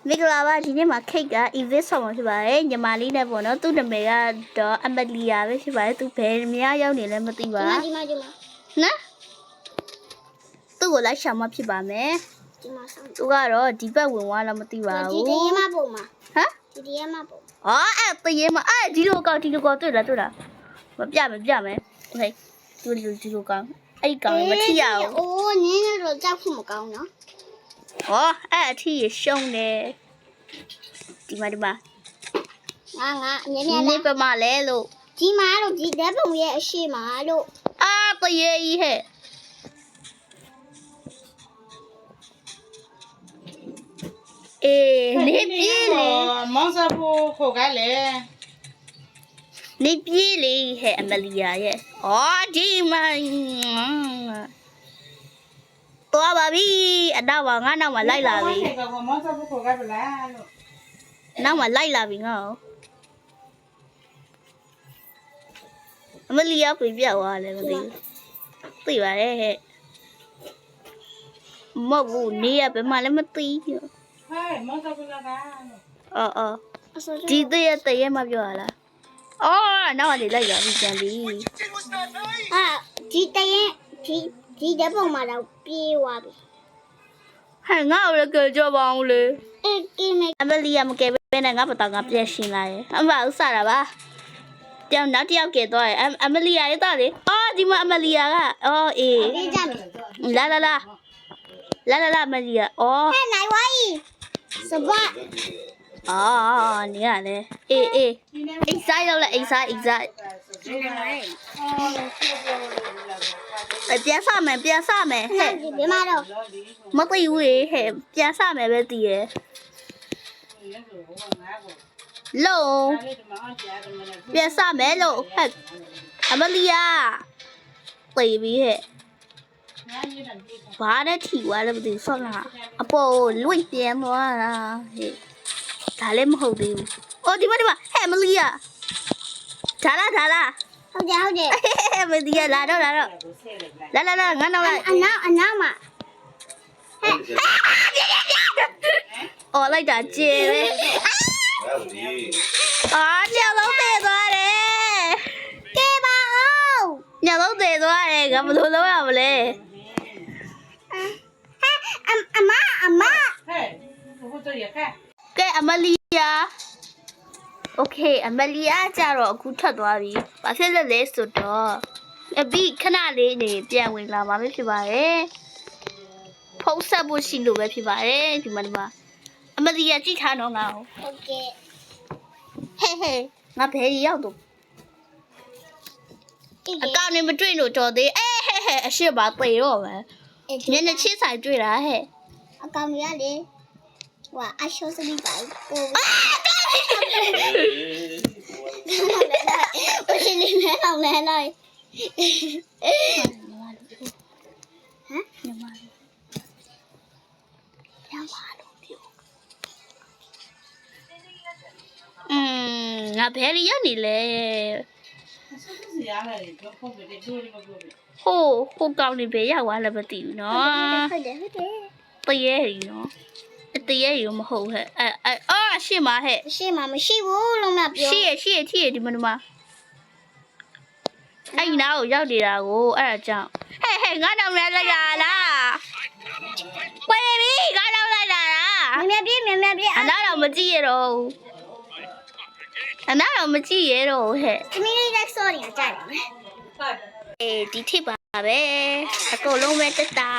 မင်္ဂလာပါဒီနေ့မှာခိတ်က event ဆောင်မှာဖြစ်ပါတယ်ညီမလေးနဲ့ပေါ့နော်သူ့နာမည်ကတော့အမလီယာပဲဖြစ်ပါတယ်သူဘယ်များရောက်နေလဲမသိပါနော်သူ့ကိုလိုက်ရှာမှဖြစ်ပါမယ်သူကတော့ဒီဘက်ဝင်သွားလားမသိပါဘူးဒီတရေမပုံမှာဟမ်ဒီတရေမပုံအဲ့တရေမဒီလိုကောင်းတွေ့လားမပြမယ်โอเคဒီလိုကောင်းအဲ့ဒီကောင်းမထီရအောင်အိုးနင်းတော့ကြောက်ဖို့မကောင်းနော်အဲ့အထီရရှုံးတယ်ဒီမှာငါအမြဲဒီပမာလဲလို့ဒီမှာလို့ဒီဓာတ်ပုံရဲ့အရှိမှာလို့တရေကြီးဟဲ့နေပြေးလေမောင်စားဖို့ခေါ်ကလေနေပြေးလေဟဲ့အမလီယာရဲ့ဒီမှာသွားပါပြီအတော့ငါနောက်မှာလိုက်လာပြီမောင်စားဖို့ခေါ်ကပလားလို့နောက်မှာလိုက်လာပြီငါ့အမလီယာပြပြသွားတယ်မသိဘူးသိပါရဲ့ဟဲ့မဟုတ်ဘူးနေရဘယ်မှလည်းမသိဘူးဟဲ့မောင်စားဖို့လာကဒီတရေမပြောရလားနောက်ကနေလိုက်လာပြီကြံပြီဒီတရေဒီဓာတ်ပုံမှာတော့ပြေးသွားပြီဟဲ့ငါ့ကိုလည်းကြကြပါအောင်လေအေးမေအမလီယာမကဲပဲနဲ့ငါပတောင်ကပြည့်ရှင်လာရဲ့အမဥစားတာပါတောင်နောက်တစ်ယောက်ကဲသွားရဲ့အမလီယာရဲ့တာလေဒီမှာအမလီယာကအေးပြေးကြမယ်လာအမလီယာဟဲ့နိုင်ဝိုင်းစပတ်နေရလေအေးအိမ်စားရောက်လဲအိမ်စားပြန်စမယ်ဟဲ့ဒီမှာတော့မသိဘူးဟဲ့ပြန်စမယ်ပဲတည်ရယ်လုံးပြန်စမယ်လို့ဟဲ့အမလီယာသိပြီဟဲ့ဘာနဲ့ထီသွားလဲမသိဘူးဆော့လာအပေါ်လွင့်ပြန်သွားတာဟဲ့ဒါလည်းမဟုတ်သေးဘူးဒီမှာဟဲ့အမလီယာဒါလားဟုတ်တယ်မဒီရလာတော့လာငါနောက်လိုက်အနောက်မှာလိုက်တာကျေပဲညလုံးသေးသွားတယ်ကဲပါအောင်ညလုံးသေးသွားတယ်ငါဘယ်လိုလုပ်ရမလဲအမဟဲ့ဘုတော့ရခဲ့ကဲအမလီယာโอเคအမလီယာကြတော့အခုထွက်သွားပြီဘာဖြစ်လဲဆိုတော့အဘိခဏလေးနေပြန်ဝင်လာမှာဖြစ်ပါတယ်ဖုံးဆက်ဖို့ရှိလို့ပဲဖြစ်ပါတယ်ဒီမှာအမလီယာကြည့်ထားတော့ငါ့ကိုဟုတ်ကဲ့ဟဲ့ငါဘယ်ရောက်တော့အကောင့်နဲ့မတွေ့လို့တော်သေးဟဲ့အရှိပါပေတော့မယ်ညနေချင်းဆိုင်တွေ့တာဟဲ့အကောင်ရလေအရှိုးစပြီးပါကို我是你们老奶奶。ငါဘယ်ရောက်နေလဲဟိုကောင်းနေဘယ်ရောက်သွားလဲမသိဘူးနော်ဟုတ်တယ်တရေရီနော်တရေရီမဟုတ်ဟဲ့ရှေ့မှာဟဲ့ရှေ့မှာမရှိဘူးလုံးမပြောရှေ့ဒီမှာအဲ့နာကိုရောက်နေတာကိုအဲ့ဒါကြောင့်ဟဲ့ငါတော့လည်းလိုက်တာလားပွဲပြီငါတော့လိုက်တာလားမြန်ပြေးအနာတော့မကြည့်ရတော့ဟဲ့သမီးလေးလက်စော်နေကြတယ်ဒီထိပ်ပါပဲအကုန်လုံးပဲတက်တာ